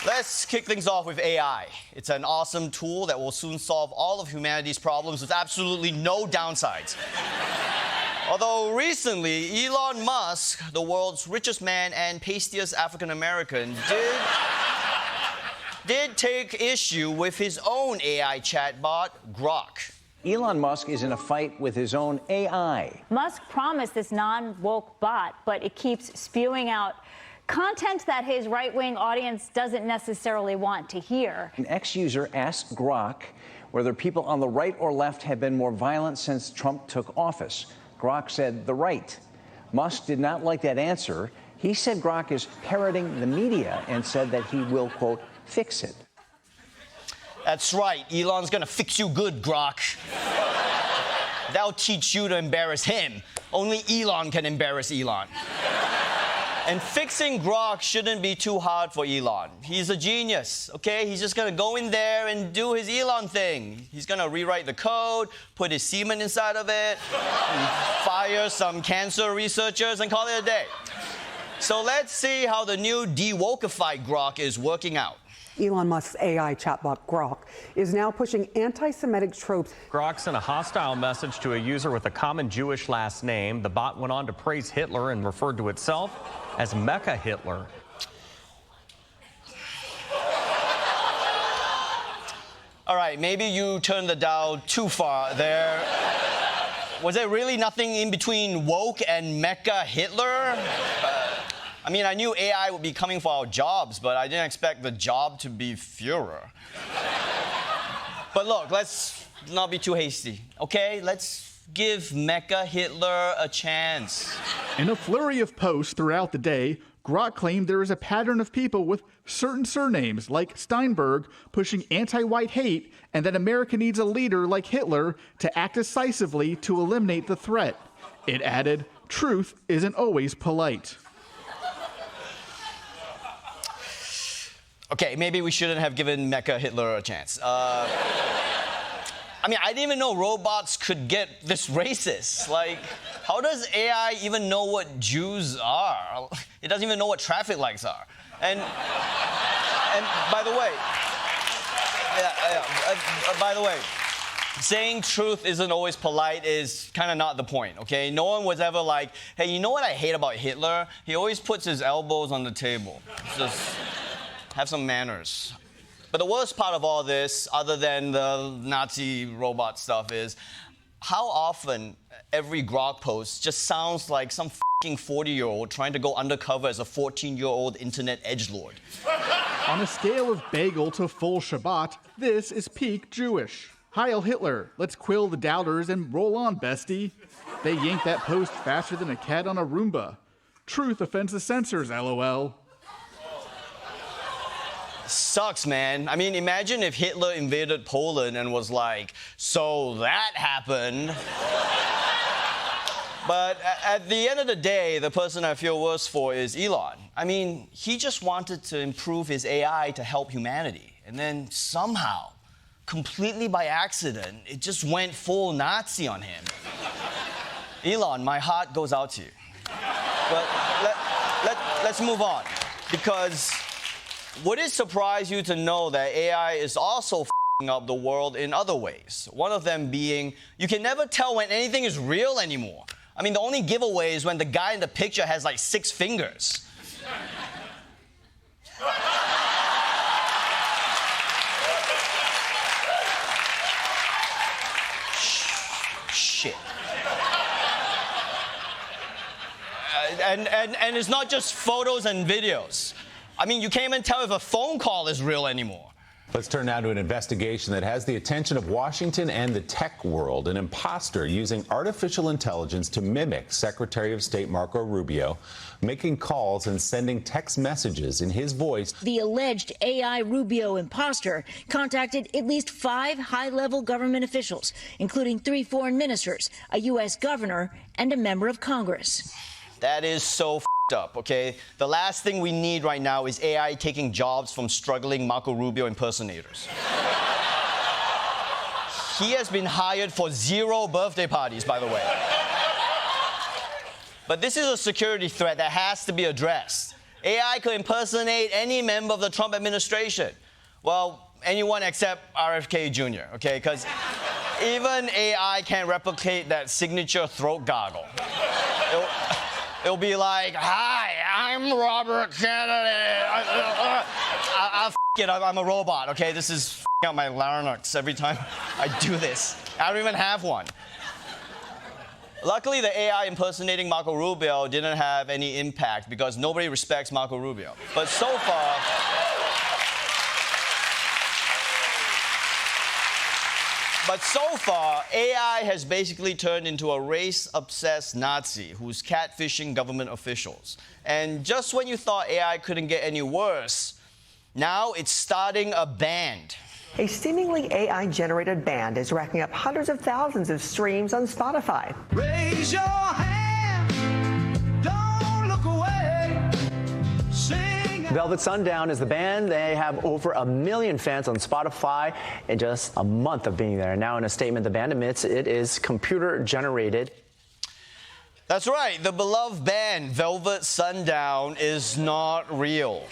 Let's kick things off with AI. It's an awesome tool that will soon solve all of humanity's problems with absolutely no downsides. Although recently, Elon Musk, the world's richest man and pastiest African American, did take issue with his own AI chatbot, Grok. Elon Musk is in a fight with his own AI. Musk promised this non-woke bot, but it keeps spewing out content that his right-wing audience doesn't necessarily want to hear. An ex-user asked Grok whether people on the right or left have been more violent since Trump took office. Grok said the right. Musk did not like that answer. He said Grok is parroting the media and said that he will, quote, fix it. That's right. Elon's gonna fix you good, Grok. That'll teach you to embarrass him. Only Elon can embarrass Elon. And fixing Grok shouldn't be too hard for Elon. He's a genius, okay? He's just gonna go in there and do his Elon thing. He's gonna rewrite the code, put his semen inside of it, and fire some cancer researchers and call it a day. So let's see how the new de-wokified Grok is working out. Elon Musk's AI chatbot Grok is now pushing anti-Semitic tropes. Grok sent a hostile message to a user with a common Jewish last name. The bot went on to praise Hitler and referred to itself as Mecha Hitler. All right, maybe you turned the dial too far there. Was there really nothing in between woke and Mecha Hitler? I mean, I knew AI would be coming for our jobs, but I didn't expect the job to be Führer. But look, let's not be too hasty, okay? Let's give Mecha Hitler a chance. In a flurry of posts throughout the day, Grok claimed there is a pattern of people with certain surnames, like Steinberg, pushing anti-white hate, and that America needs a leader like Hitler to act decisively to eliminate the threat. It added, truth isn't always polite. Okay, maybe we shouldn't have given Mecha Hitler a chance. I mean, I didn't even know robots could get this racist. Like, how does AI even know what Jews are? It doesn't even know what traffic lights are. And by the way, saying truth isn't always polite is kind of not the point, okay? No one was ever like, hey, you know what I hate about Hitler? He always puts his elbows on the table. Just have some manners. But the worst part of all this, other than the Nazi robot stuff, is how often every Grok post just sounds like some f***ing 40-year-old trying to go undercover as a 14-year-old internet edgelord. On a scale of bagel to full Shabbat, this is peak Jewish. Heil Hitler, let's quill the doubters and roll on, bestie. They yanked that post faster than a cat on a Roomba. Truth offends the censors, LOL. Sucks, man. I mean, imagine if Hitler invaded Poland and was like, so that happened. But at the end of the day, the person I feel worse for is Elon. I mean, he just wanted to improve his AI to help humanity. And then somehow, completely by accident, it just went full Nazi on him. Elon, my heart goes out to you. But let's move on, because would it surprise you to know that AI is also f***ing up the world in other ways? One of them being, you can never tell when anything is real anymore. I mean, the only giveaway is when the guy in the picture has like 6 fingers. Shit. And it's not just photos and videos. I mean, you can't even tell if a phone call is real anymore. Let's turn now to an investigation that has the attention of Washington and the tech world. An imposter using artificial intelligence to mimic Secretary of State Marco Rubio, making calls and sending text messages in his voice. The alleged AI Rubio imposter contacted at least 5 high-level government officials, including 3 foreign ministers, a U.S. governor, and a member of Congress. That is so up, okay? The last thing we need right now is AI taking jobs from struggling Marco Rubio impersonators. He has been hired for 0 birthday parties, by the way. But this is a security threat that has to be addressed. AI could impersonate any member of the Trump administration. Well, anyone except RFK Jr., okay? Because even AI can't replicate that signature throat gargle. It'll be like, "Hi, I'm Robert Kennedy. I'll it, I'm a robot, okay? This is out my larynx every time I do this. I don't even have one." Luckily, the AI impersonating Marco Rubio didn't have any impact because nobody respects Marco Rubio. But so far, AI has basically turned into a race-obsessed Nazi who's catfishing government officials. And just when you thought AI couldn't get any worse, now it's starting a band. A seemingly AI-generated band is racking up hundreds of thousands of streams on Spotify. Raise your hand, don't look away. Sing. Velvet Sundown is the band. They have over 1 million fans on Spotify in just a month of being there. Now, in a statement, the band admits it is computer-generated. That's right. The beloved band Velvet Sundown is not real.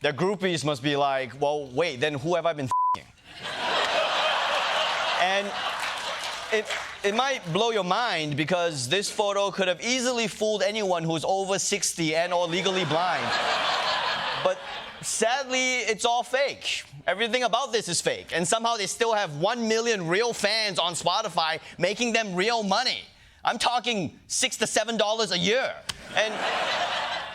Their groupies must be like, well, wait, then who have I been f***ing? And it might blow your mind because this photo could have easily fooled anyone who's over 60 and or legally blind. But sadly, it's all fake. Everything about this is fake. And somehow they still have 1 million real fans on Spotify making them real money. I'm talking $6 to $7 a year. And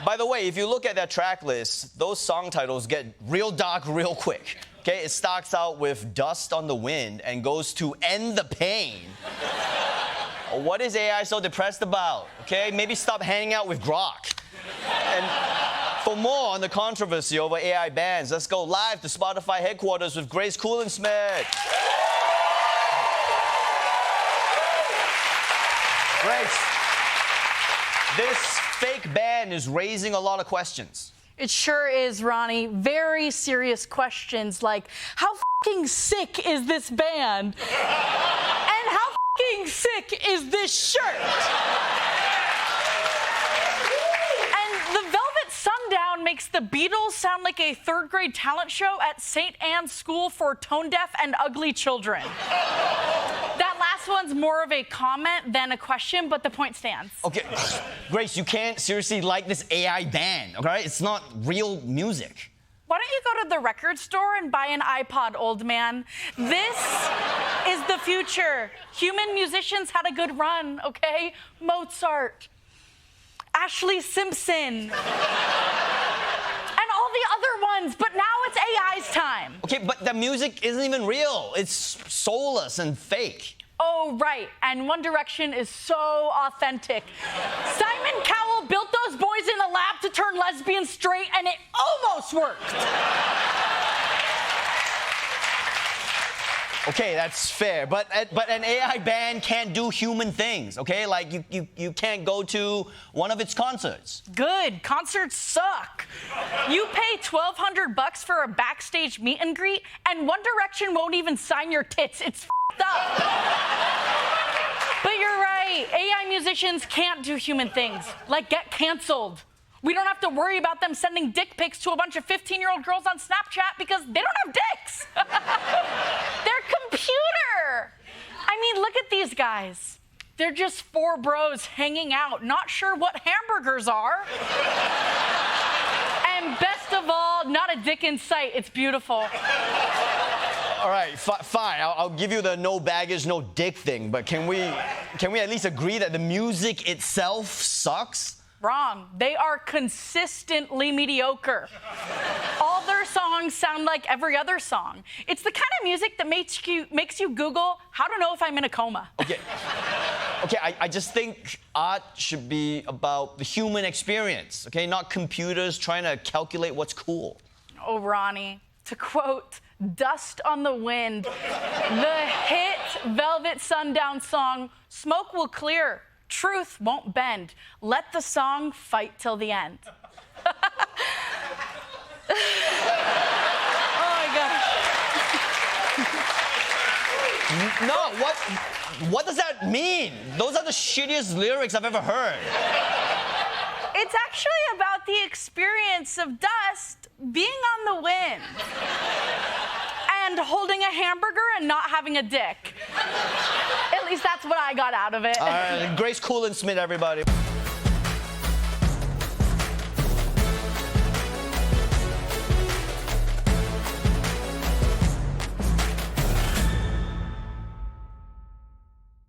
by the way, if you look at that track list, those song titles get real dark real quick. Okay, it starts out with Dust on the Wind and goes to End the Pain. What is AI so depressed about? Okay, maybe stop hanging out with Grok. And for more on the controversy over AI bans, let's go live to Spotify headquarters with Grace Kuhlenschmidt. Grace, this fake ban is raising a lot of questions. It sure is, Ronnie. Very serious questions like, how f***ing sick is this band? And how f***ing sick is this shirt? And the Velvet Sundown makes the Beatles sound like a third-grade talent show at St. Anne's School for Tone-Deaf and Ugly Children. That last one's more of a comment than a question, but the point stands. Okay, Grace, you can't seriously like this AI band, okay? It's not real music. Why don't you go to the record store and buy an iPod, old man? This is the future. Human musicians had a good run, okay? Mozart, Ashley Simpson, and all the other ones, but now it's AI's time. Okay, but the music isn't even real. It's soulless and fake. Oh, right, and One Direction is so authentic. Simon Cowell built those boys in a lab to turn lesbians straight, and it almost worked. Okay, that's fair, but an AI band can't do human things, okay? Like, you can't go to one of its concerts. Good, concerts suck. You pay $1,200 for a backstage meet and greet, and One Direction won't even sign your tits. It's f***ed up. But you're right, AI musicians can't do human things, like get canceled. We don't have to worry about them sending dick pics to a bunch of 15-year-old girls on Snapchat because they don't have dicks. They're computer. I mean, look at these guys. They're just 4 bros hanging out, not sure what hamburgers are. And best of all, not a dick in sight. It's beautiful. All right, fine. I'll give you the no baggage, no dick thing, but can we at least agree that the music itself sucks? Wrong. They are consistently mediocre. All their songs sound like every other song. It's the kind of music that makes you Google how to know if I'm in a coma. Okay, I just think art should be about the human experience, okay? Not computers trying to calculate what's cool. Oh, Ronnie, to quote Dust on the Wind, the hit Velvet Sundown song, smoke will clear, truth won't bend. Let the song fight till the end. Oh my gosh. No, what does that mean? Those are the shittiest lyrics I've ever heard. It's actually about the experience of dust being on the wind. And holding a hamburger and not having a dick. At least that's what I got out of it. All right, Grace Kuhlenschmidt, everybody.